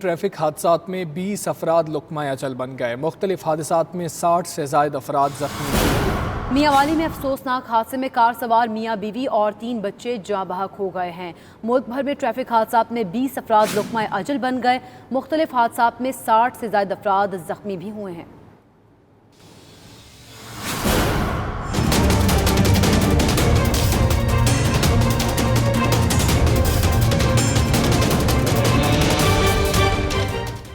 Traffic हादसात में 20 अफराद लुक़मा अजल बन गए। मुख्तलिफ हादसात में 60 से ज़ायद अफराद जख्मी। मियांवाली में अफसोसनाक हादसे में कार सवार मियाँ बीवी और 3 बच्चे जाँ बहक हो गए हैं। मुल्क भर में ट्रैफिक हादसात में 20 अफराद लुक़मा अजल बन गए। मुख्तलिफ हादसात में 60 से ज़ायद अफराद जख्मी भी हुए हैं।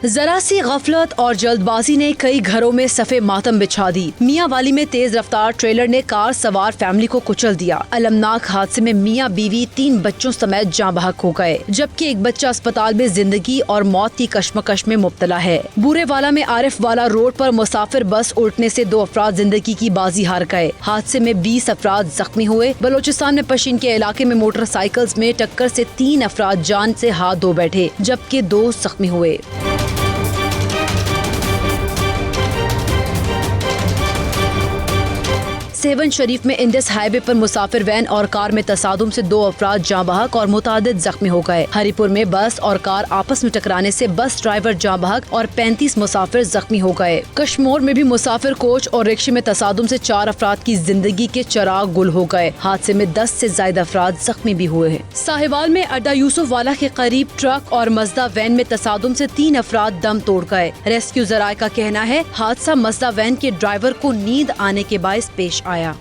जरा सी गफलत और जल्दबाजी ने कई घरों में सफ़े मातम बिछा दी। मियांवाली में तेज रफ्तार ट्रेलर ने कार सवार फैमिली को कुचल दिया। अलमनाक हादसे में मियाँ बीवी 3 बच्चों समेत जाँ बहक हो गए, जबकि एक बच्चा अस्पताल में जिंदगी और मौत की कश्मकश में मुब्तला है। बूरेवाला में आरिफ वाला रोड पर मुसाफिर बस उल्टने से 2 अफराद जिंदगी की बाजी हार गए। हादसे में 20 अफराद जख्मी हुए। बलोचिस्तान में पशीन के इलाके में मोटरसाइकिल्स में टक्कर से 3 अफराद जान से हाथ धो बैठे, जबकि 2 जख्मी हुए। सेवन शरीफ में इंडस हाईवे पर मुसाफिर वैन और कार में तसादुम से 2 अफराद जाँ बहक और मुतादिद जख्मी हो गए। हरीपुर में बस और कार आपस में टकराने से बस ड्राइवर जाँ बहक और 35 मुसाफिर जख्मी हो गए। कश्मीर में भी मुसाफिर कोच और रिक्शे में तसादुम से 4 अफराद की जिंदगी के चिराग गुल हो गए। हादसे में 10 से ज्यादा अफराद जख्मी भी हुए हैं। साहिवाल में अड्डा यूसुफ वाला के करीब ट्रक और मजदा वैन में तसादुम से 3 अफराद दम तोड़ गए। रेस्क्यू जराये का कहना है हादसा मजदा वैन के ड्राइवर को नींद आने के बायस पेश आया।